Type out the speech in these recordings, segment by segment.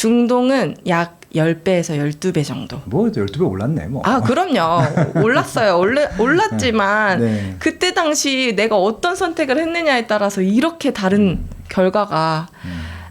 중동은 약 10배에서 12배 정도. 뭐 12배 올랐네 뭐. 아, 그럼요. 올랐어요. 올랐지만 네. 그때 당시 내가 어떤 선택을 했느냐에 따라서 이렇게 다른 결과가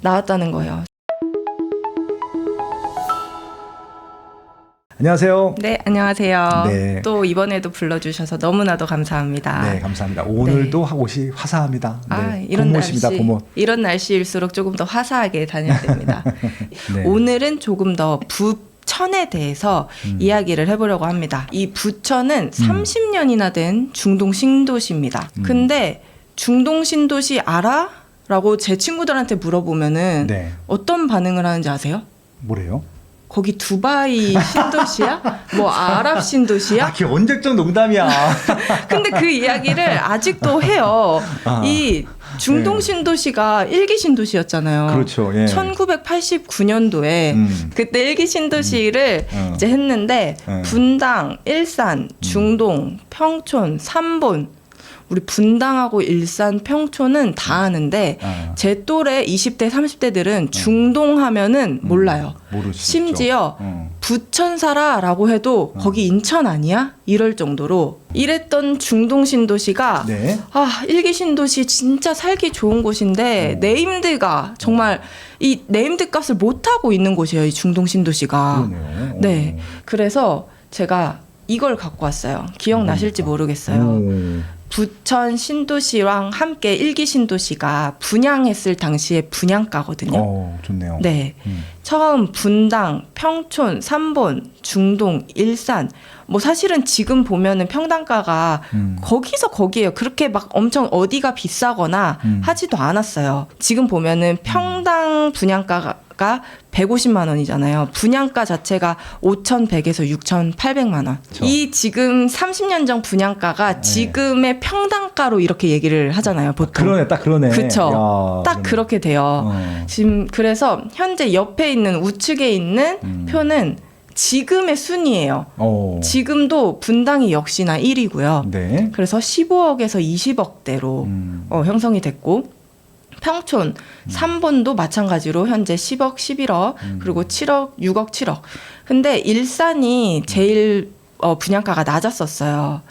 나왔다는 거예요. 안녕하세요. 네, 안녕하세요. 네. 또 이번에도 불러주셔서 너무나도 감사합니다. 네, 감사합니다. 오늘도 옷이 화사합니다. 아, 네, 이런 봄옷입니다. 날씨, 봄옷. 이런 날씨일수록 조금 더 화사하게 다녀야 됩니다. 네. 오늘은 조금 더 부천에 대해서 이야기를 해보려고 합니다. 이 부천은 30년이나 된 중동 신도시입니다. 근데 중동 신도시 알아? 라고 제 친구들한테 물어보면은 네. 어떤 반응을 하는지 아세요? 뭐래요? 거기 두바이 신도시야? 뭐 아랍 신도시야? 아, 그게 언제적 농담이야. 근데 그 이야기를 아직도 해요. 아. 이 중동 신도시가 일기 신도시였잖아요. 그렇죠. 예. 1989년도에 그때 일기 신도시를 이제 했는데 분당, 일산, 중동, 평촌, 삼본 우리 분당하고 일산, 평촌은 다 아는데 제 또래 20대, 30대들은 중동 하면은 몰라요. 모르시죠. 심지어 부천 살아라고 해도 거기 인천 아니야? 이럴 정도로 이랬던 중동 신도시가 네. 아, 일기 신도시 진짜 살기 좋은 곳인데 네임드가 정말 이 네임드 값을 못 하고 있는 곳이에요. 이 중동 신도시가. 그러네요. 네. 그래서 제가 이걸 갖고 왔어요. 기억나실지 모르겠어요. 부천 신도시랑 함께 일기 신도시가 분양했을 당시의 분양가거든요. 좋네요. 네. 처음 분당, 평촌, 삼본, 중동, 일산 뭐 사실은 지금 보면은 평당가가 거기서 거기에요. 그렇게 막 엄청 어디가 비싸거나 하지도 않았어요. 지금 보면은 평당 분양가가 150만 원이잖아요. 분양가 자체가 5,100에서 6,800만 원. 그렇죠. 이 지금 30년 전 분양가가 지금의 평당가로 이렇게 얘기를 하잖아요. 보통. 그러네, 딱 그러네. 그렇죠. 딱 그러네. 그렇게 돼요. 지금 그래서 현재 옆에 있는 우측에 있는 표는 지금의 순이에요. 지금도 분당이 역시나 1위고요. 네. 그래서 15억에서 20억대로 형성이 됐고 평촌 3번도 마찬가지로 현재 10억, 11억 그리고 7억, 6억, 7억. 근데 일산이 제일 분양가가 낮았었어요.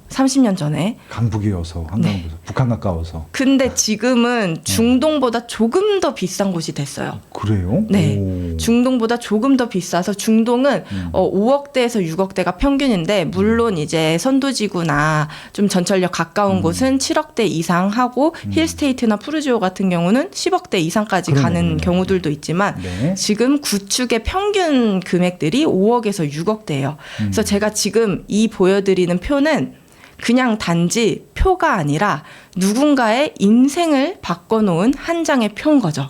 30년 전에. 강북이어서 한강에서 북한 가까워서. 근데 지금은 중동보다 조금 더 비싼 곳이 됐어요. 그래요? 네. 중동보다 조금 더 비싸서 중동은 5억대에서 6억대가 평균인데 물론 이제 선도지구나 좀 전철역 가까운 곳은 7억대 이상 하고 힐스테이트나 푸르지오 같은 경우는 10억대 이상까지 가는 경우들도 있지만 네. 지금 구축의 평균 금액들이 5억에서 6억대예요. 그래서 제가 지금 이 보여드리는 표는 그냥 단지 표가 아니라 누군가의 인생을 바꿔놓은 한 장의 표인 거죠.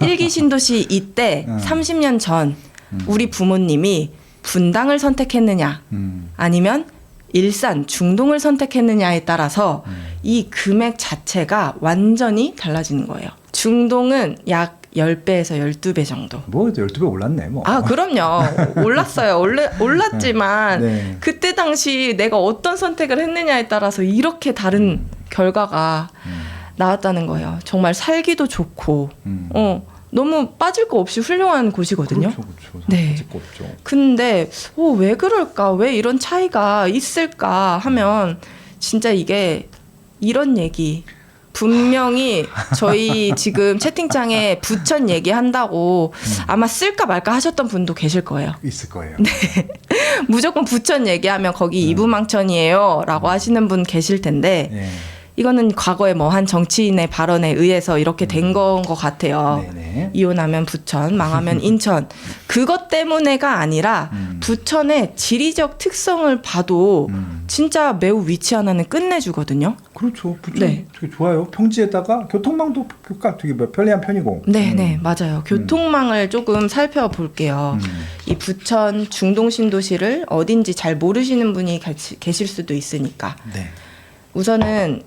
일기 신도시 이때 30년 전 우리 부모님이 분당을 선택했느냐 아니면 일산, 중동을 선택했느냐에 따라서 이 금액 자체가 완전히 달라지는 거예요. 중동은 약 10배에서 12배 정도. 뭐 12배 올랐네 뭐. 아, 그럼요. 올랐어요. 올랐지만 네. 그때 당시 내가 어떤 선택을 했느냐에 따라서 이렇게 다른 결과가 나왔다는 거예요. 정말 살기도 좋고 너무 빠질 거 없이 훌륭한 곳이거든요. 그렇죠. 네. 빠질 거 없죠. 근데 왜 그럴까? 왜 이런 차이가 있을까 하면 진짜 이게 이런 얘기 분명히 저희 지금 채팅창에 부천 얘기한다고 아마 쓸까 말까 하셨던 분도 계실 거예요. 있을 거예요. 네. 무조건 부천 얘기하면 거기 이부망천이에요 라고 하시는 분 계실 텐데 네. 이거는 과거에 뭐 한 정치인의 발언에 의해서 이렇게 된 건 것 같아요. 네네. 이혼하면 부천, 망하면 인천. 그것 때문에가 아니라 부천의 지리적 특성을 봐도 진짜 매우 위치 하나는 끝내주거든요. 그렇죠. 부천 네. 되게 좋아요. 평지에다가 교통망도 되게 편리한 편이고. 네, 맞아요. 교통망을 조금 살펴볼게요. 이 부천 중동 신도시를 어딘지 잘 모르시는 분이 계실 수도 있으니까. 네. 우선은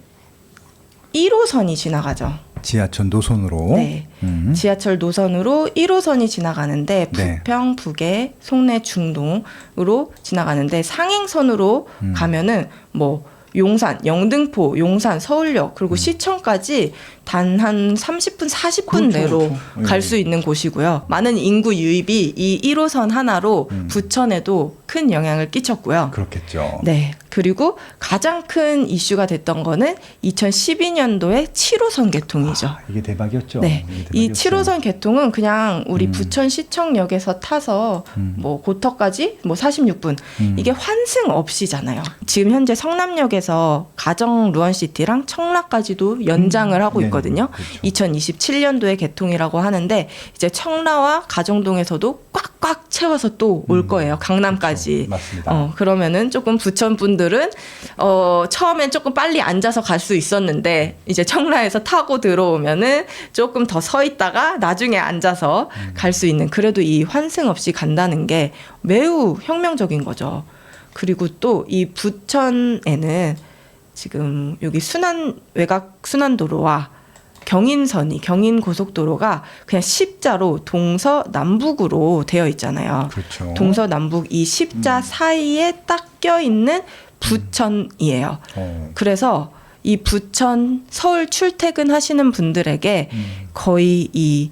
1호선이 지나가죠. 지하철 노선으로. 네. 지하철 노선으로 1호선이 지나가는데 네. 부평, 부계, 송내, 중동으로 지나가는데 상행선으로 가면은 뭐 용산, 영등포, 용산, 서울역 그리고 시청까지 단 한 30분, 40분 그렇죠, 내로 그렇죠. 갈 예. 수 있는 곳이고요. 많은 인구 유입이 이 1호선 하나로 부천에도 큰 영향을 끼쳤고요. 그렇겠죠. 네. 그리고 가장 큰 이슈가 됐던 거는 2012년도에 7호선 개통이죠. 이게 대박이었죠. 네. 이게 이 대박이었어요. 7호선 개통은 그냥 우리 부천시청역에서 타서 뭐 고터까지 뭐 46분 이게 환승 없이잖아요. 지금 현재 성남역에서 가정 루원시티랑 청라까지도 연장을 하고 네, 있거든요. 그렇죠. 2027년도에 개통이라고 하는데 이제 청라와 가정동에서도 꽉꽉 채워서 또 올 거예요. 강남까지. 그렇죠. 맞습니다. 그러면은 조금 부천 분들은 처음엔 조금 빨리 앉아서 갈 수 있었는데 이제 청라에서 타고 들어오면은 조금 더 서 있다가 나중에 앉아서 갈 수 있는, 그래도 이 환승 없이 간다는 게 매우 혁명적인 거죠. 그리고 또 이 부천에는 지금 여기 외곽 순환도로와 경인 고속도로가 그냥 십자로 동서남북으로 되어 있잖아요. 그렇죠. 동서남북 이 십자 사이에 딱 껴있는 부천이에요. 그래서 이 부천 서울 출퇴근하시는 분들에게 거의 이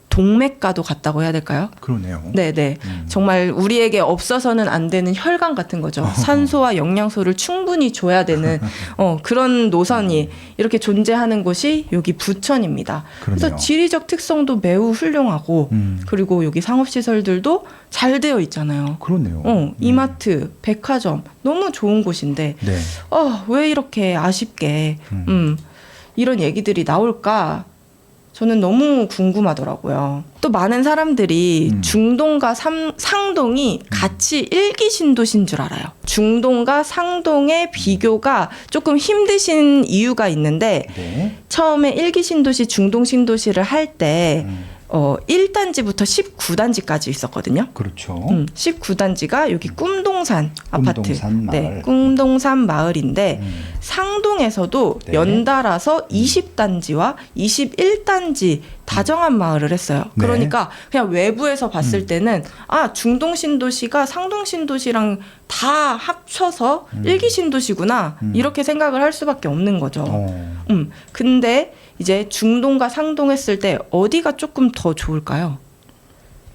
동맥가도 같다고 해야 될까요? 그러네요. 네네. 정말 우리에게 없어서는 안 되는 혈관 같은 거죠. 산소와 영양소를 충분히 줘야 되는 그런 노선이 이렇게 존재하는 곳이 여기 부천입니다. 그러네요. 그래서 지리적 특성도 매우 훌륭하고 그리고 여기 상업시설들도 잘 되어 있잖아요. 그러네요. 이마트, 백화점 너무 좋은 곳인데 네. 왜 이렇게 아쉽게 이런 얘기들이 나올까? 저는 너무 궁금하더라고요. 또 많은 사람들이 중동과 상동이 같이 일기 신도시인 줄 알아요. 중동과 상동의 비교가 조금 힘드신 이유가 있는데 네. 처음에 일기 신도시, 중동 신도시를 할 때 1단지부터 19단지까지 있었거든요. 그렇죠. 19단지가 여기 꿈동산 아파트. 꿈동산 마을. 네, 꿈동산 마을인데 상동에서도 네. 연달아서 20단지와 21단지 다정한 마을을 했어요. 네. 그러니까 그냥 외부에서 봤을 때는 중동 신도시가 상동 신도시랑 다 합쳐서 일기 신도시구나 이렇게 생각을 할 수밖에 없는 거죠. 근데 이제 중동과 상동 했을 때 어디가 조금 더 좋을까요?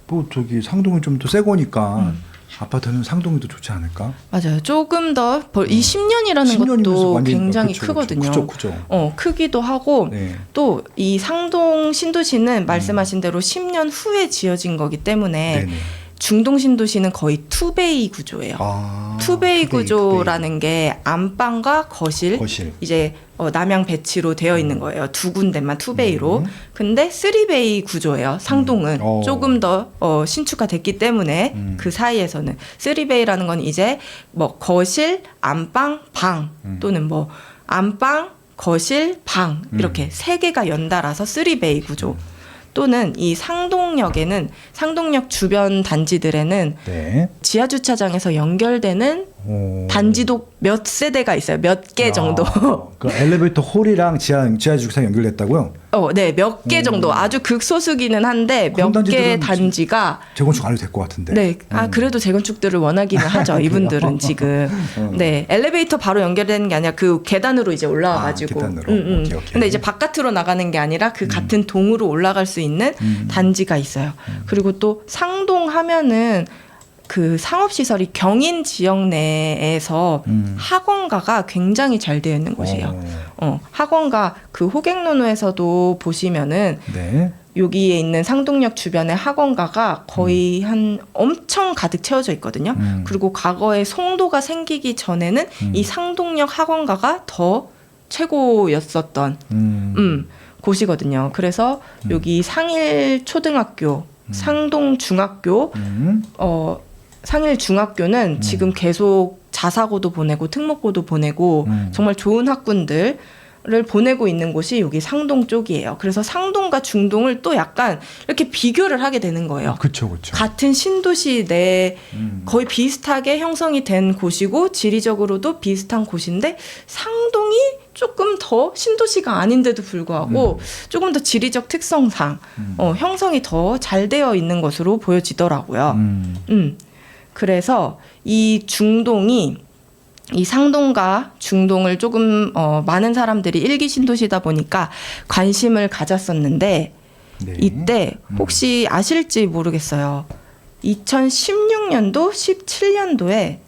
뭐 저기 상동은 좀 더 새 거니까 아파트는 상동이 더 좋지 않을까? 맞아요. 조금 더 이 10년이라는 10년이면서 것도 완전히 굉장히 그쵸, 크거든요. 그쵸. 크기도 하고 네. 또 이 상동 신도시는 말씀하신 대로 10년 후에 지어진 거기 때문에 네네. 중동 신도시는 거의 투베이 구조예요. 투베이 구조라는 게 안방과 거실. 이제 남양 배치로 되어 있는 거예요. 두 군데만 투베이로. 근데 3베이 구조예요. 상동은 조금 더 신축가 됐기 때문에 그 사이에서는 3베이라는 건 이제 뭐 거실, 안방, 방 또는 뭐 안방, 거실, 방 이렇게 세 개가 연달아서 3베이 구조. 또는 이 상동역에는 상동역 주변 단지들에는 네. 지하 주차장에서 연결되는 단지도 몇 세대가 있어요. 몇 개 정도. 그 엘리베이터 홀이랑 지하 주차장 연결됐다고요? 네, 몇 개 정도. 아주 극소수기는 한데 몇 개 단지가 재건축 안 해도 될 것 같은데. 네, 그래도 재건축들을 원하기는 하죠. 이분들은 지금. 네, 엘리베이터 바로 연결되는 게 아니라 그 계단으로 이제 올라와가지고. 계단으로. 오케이. 근데 이제 바깥으로 나가는 게 아니라 그 같은 동으로 올라갈 수 있는 단지가 있어요. 그리고 또 상동하면은 그 상업시설이 경인 지역 내에서 학원가가 굉장히 잘 되어 있는 곳이에요. 학원가 그 호객노노에서도 보시면은 네. 여기에 있는 상동역 주변에 학원가가 거의 한 엄청 가득 채워져 있거든요. 그리고 과거에 송도가 생기기 전에는 이 상동역 학원가가 더 최고였었던 곳이거든요. 그래서 여기 상일 초등학교, 상동 중학교, 상일 중학교는 지금 계속 자사고도 보내고 특목고도 보내고 정말 좋은 학군들을 보내고 있는 곳이 여기 상동 쪽이에요. 그래서 상동과 중동을 또 약간 이렇게 비교를 하게 되는 거예요. 그렇죠. 같은 신도시 내에 거의 비슷하게 형성이 된 곳이고 지리적으로도 비슷한 곳인데 상동이 조금 더 신도시가 아닌데도 불구하고 조금 더 지리적 특성상 형성이 더 잘 되어 있는 것으로 보여지더라고요. 그래서 이 중동이 이 상동과 중동을 조금 많은 사람들이 일기 신도시다 보니까 관심을 가졌었는데 네. 이때 혹시 아실지 모르겠어요. 2016년도, 17년도에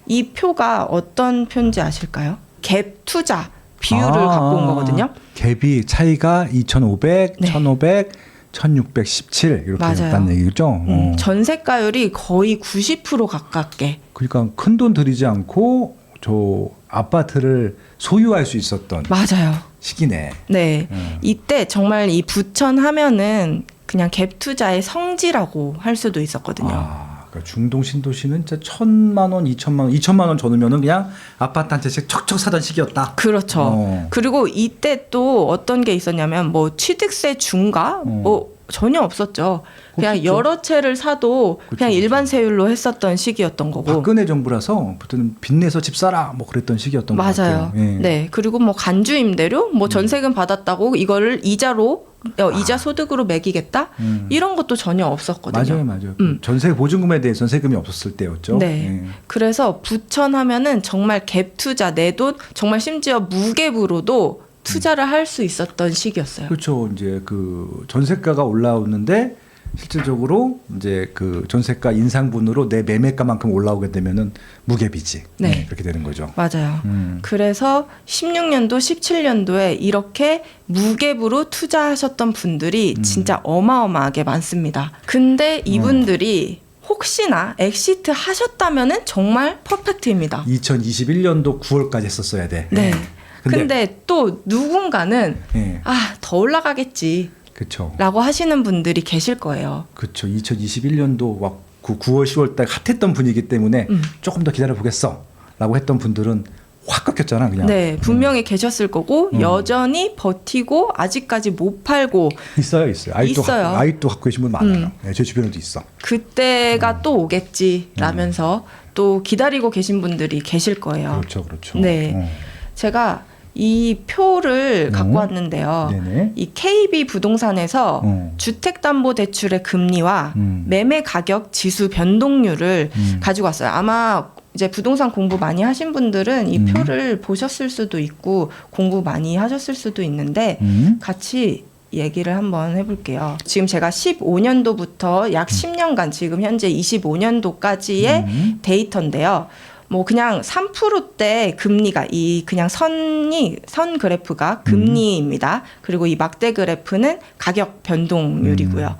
이 표가 어떤 표인지 아실까요? 갭 투자 비율을 갖고 온 거거든요. 갭이 차이가 2,500, 네. 1,500, 1,617 이렇게 맞아요. 됐다는 얘기죠. 전세가율이 거의 90% 가깝게. 그러니까 큰 돈 들이지 않고 저 아파트를 소유할 수 있었던 맞아요. 시기네. 네. 이때 정말 이 부천 하면은 그냥 갭 투자의 성지라고 할 수도 있었거든요. 그러니까 중동 신도시는 진짜 1,000만 원, 2천만 원 줘놓으면은 그냥 아파트 한 채씩 척척 사던 시기였다. 그렇죠. 그리고 이때 또 어떤 게 있었냐면 뭐 취득세 중과 뭐 전혀 없었죠. 그냥 없었죠. 여러 채를 사도 그냥 그쵸. 일반 세율로 했었던 시기였던 거고. 박근혜 정부라서 보통 빚내서 집 사라 뭐 그랬던 시기였던 것 맞아요. 같아요. 예. 네. 그리고 뭐 간주 임대료, 뭐 전세금 받았다고 이거를 이자로 이자 소득으로 매기겠다 이런 것도 전혀 없었거든요. 맞아요. 전세 보증금에 대해서는 세금이 없었을 때였죠. 네. 그래서 부천 하면은 정말 갭 투자 내 돈 정말 심지어 무갭으로도 투자를 할 수 있었던 시기였어요. 그렇죠. 이제 그 전세가가 올라오는데 실질적으로 이제 그 전세가 인상분으로 내 매매가만큼 올라오게 되면은 무갭이지. 네. 그렇게 되는 거죠. 맞아요. 그래서 16년도, 17년도에 이렇게 무갭으로 투자하셨던 분들이 진짜 어마어마하게 많습니다. 근데 이분들이 혹시나 엑시트 하셨다면은 정말 퍼펙트입니다. 2021년도 9월까지 했었어야 돼. 네. 예. 근데 또 누군가는 예. 더 올라가겠지. 그렇죠. 라고 하시는 분들이 계실 거예요. 그렇죠. 2021년도 막 9월 10월 달 핫했던 분위기 때문에 조금 더 기다려 보겠어라고 했던 분들은 확 꺾였잖아, 그냥. 네, 분명히 계셨을 거고 여전히 버티고 아직까지 못 팔고 있어요. 있어요. 아직도 갖고 계신 분 많아요. 네, 제 주변에도 있어. 그때가 또 오겠지라면서 또 기다리고 계신 분들이 계실 거예요. 그렇죠. 네. 제가 이 표를 갖고 왔는데요. 네네. 이 KB 부동산에서 주택담보대출의 금리와 매매 가격 지수 변동률을 가지고 왔어요. 아마 이제 부동산 공부 많이 하신 분들은 이 표를 보셨을 수도 있고 공부 많이 하셨을 수도 있는데 같이 얘기를 한번 해볼게요. 지금 제가 15년도부터 약 10년간 지금 현재 25년도까지의 데이터인데요. 뭐 그냥 3%대 금리가 이 그냥 선 그래프가 금리입니다. 그리고 이 막대 그래프는 가격 변동률이고요.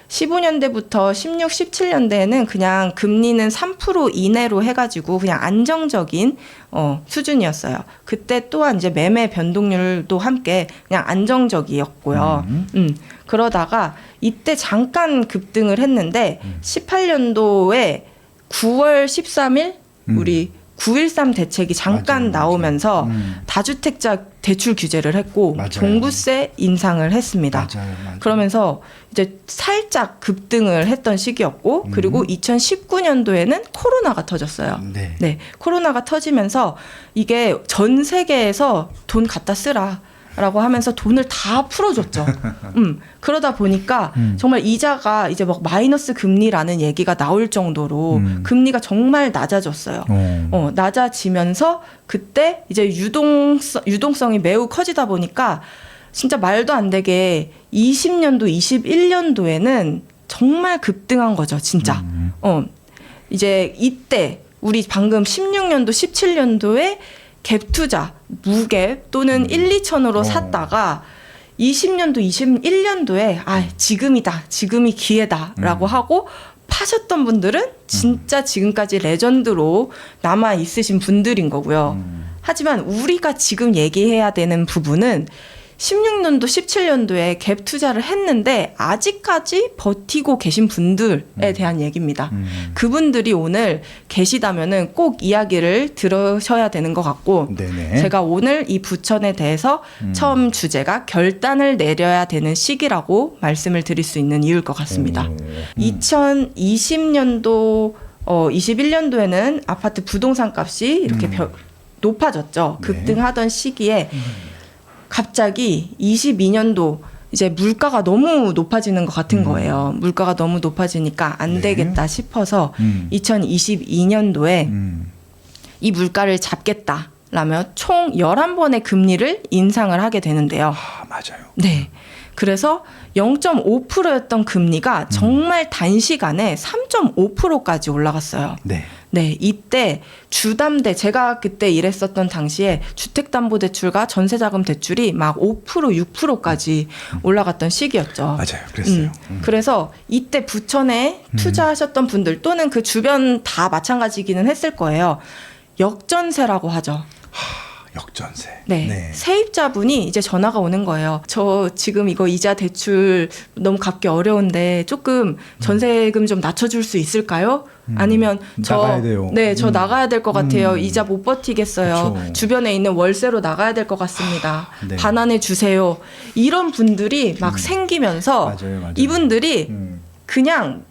15년대부터 16, 17년대에는 그냥 금리는 3% 이내로 해가지고 그냥 안정적인 수준이었어요. 그때 또한 이제 매매 변동률도 함께 그냥 안정적이었고요. 그러다가 이때 잠깐 급등을 했는데 18년도에 9월 13일 우리 9.13 대책이 잠깐 맞아요. 나오면서 다주택자 대출 규제를 했고 맞아요. 종부세 인상을 했습니다. 맞아요. 그러면서 이제 살짝 급등을 했던 시기였고 그리고 2019년도에는 코로나가 터졌어요. 네. 코로나가 터지면서 이게 전 세계에서 돈 갖다 쓰라. 라고 하면서 돈을 다 풀어줬죠. 그러다 보니까 정말 이자가 이제 막 마이너스 금리라는 얘기가 나올 정도로 금리가 정말 낮아졌어요. 낮아지면서 그때 이제 유동성이 매우 커지다 보니까 진짜 말도 안 되게 20년도, 21년도에는 정말 급등한 거죠, 진짜. 이제 이때 우리 방금 16년도, 17년도에 갭 투자, 무갭 또는 1, 2천으로 샀다가 20년도, 21년도에 지금이다, 지금이 기회다라고 하고 파셨던 분들은 진짜 지금까지 레전드로 남아 있으신 분들인 거고요. 하지만 우리가 지금 얘기해야 되는 부분은 16년도, 17년도에 갭 투자를 했는데 아직까지 버티고 계신 분들에 대한 얘기입니다. 그분들이 오늘 계시다면은 꼭 이야기를 들으셔야 되는 것 같고 네네. 제가 오늘 이 부천에 대해서 처음 주제가 결단을 내려야 되는 시기라고 말씀을 드릴 수 있는 이유일 것 같습니다. 2020년도, 21년도에는 아파트 부동산 값이 이렇게 높아졌죠. 급등하던 시기에 갑자기 22년도 이제 물가가 너무 높아지는 것 같은 거예요. 물가가 너무 높아지니까 안 되겠다 싶어서 2022년도에 이 물가를 잡겠다라며 총 11번의 금리를 인상을 하게 되는데요. 아, 맞아요. 네. 그래서 0.5%였던 금리가 정말 단시간에 3.5%까지 올라갔어요. 네. 네, 이때 주담대, 제가 그때 일했었던 당시에 주택담보대출과 전세자금 대출이 막 5%, 6%까지 올라갔던 시기였죠. 맞아요. 그랬어요. 그래서 이때 부천에 투자하셨던 분들 또는 그 주변 다 마찬가지기는 했을 거예요. 역전세라고 하죠. 역전세. 네. 세입자분이 이제 전화가 오는 거예요. 저 지금 이거 이자 대출 너무 갚기 어려운데 조금 전세금 좀 낮춰줄 수 있을까요? 아니면 나가야 돼요. 네, 저 나가야 될 것 같아요. 이자 못 버티겠어요. 그쵸. 주변에 있는 월세로 나가야 될 것 같습니다. 네. 반환해 주세요. 이런 분들이 막 생기면서 맞아요. 이분들이 그냥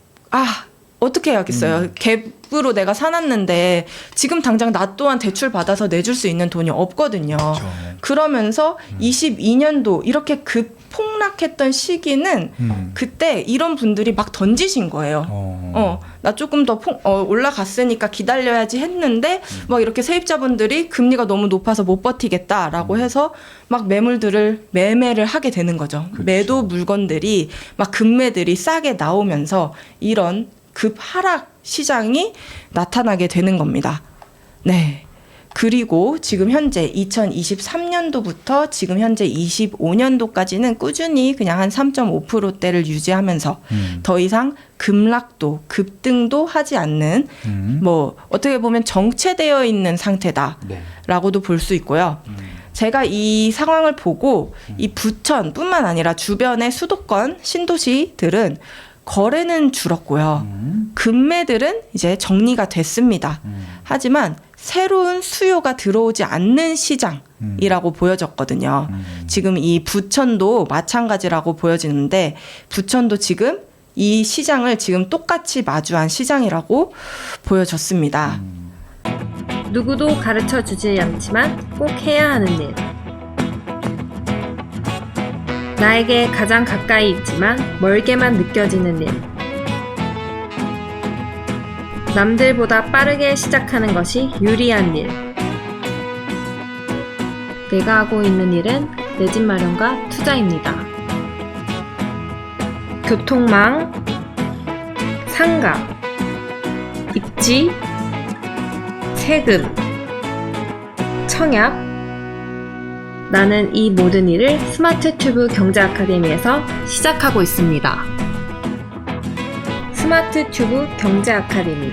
어떻게 해야겠어요. 갭으로 내가 사놨는데 지금 당장 나 또한 대출 받아서 내줄 수 있는 돈이 없거든요. 그렇죠. 그러면서 22년도 이렇게 급폭락했던 시기는 그때 이런 분들이 막 던지신 거예요. 나 조금 더 올라갔으니까 기다려야지 했는데 막 이렇게 세입자분들이 금리가 너무 높아서 못 버티겠다라고 해서 막 매매를 하게 되는 거죠. 그렇죠. 매도 물건들이 막 금매들이 싸게 나오면서 이런 급 하락 시장이 나타나게 되는 겁니다. 네. 그리고 지금 현재 2023년도부터 지금 현재 25년도까지는 꾸준히 그냥 한 3.5%대를 유지하면서 더 이상 급락도 급등도 하지 않는 뭐 어떻게 보면 정체되어 있는 상태다라고도 볼 수 있고요. 제가 이 상황을 보고 이 부천뿐만 아니라 주변의 수도권 신도시들은 거래는 줄었고요. 금매들은 이제 정리가 됐습니다. 하지만 새로운 수요가 들어오지 않는 시장이라고 보여졌거든요. 지금 이 부천도 마찬가지라고 보여지는데 부천도 지금 이 시장을 지금 똑같이 마주한 시장이라고 보여졌습니다. 누구도 가르쳐 주지 않지만 꼭 해야 하는 일. 나에게 가장 가까이 있지만 멀게만 느껴지는 일. 남들보다 빠르게 시작하는 것이 유리한 일. 내가 하고 있는 일은 내 집 마련과 투자입니다. 교통망, 상가, 입지, 세금, 청약. 나는 이 모든 일을 스마트 튜브 경제 아카데미에서 시작하고 있습니다. 스마트 튜브 경제 아카데미.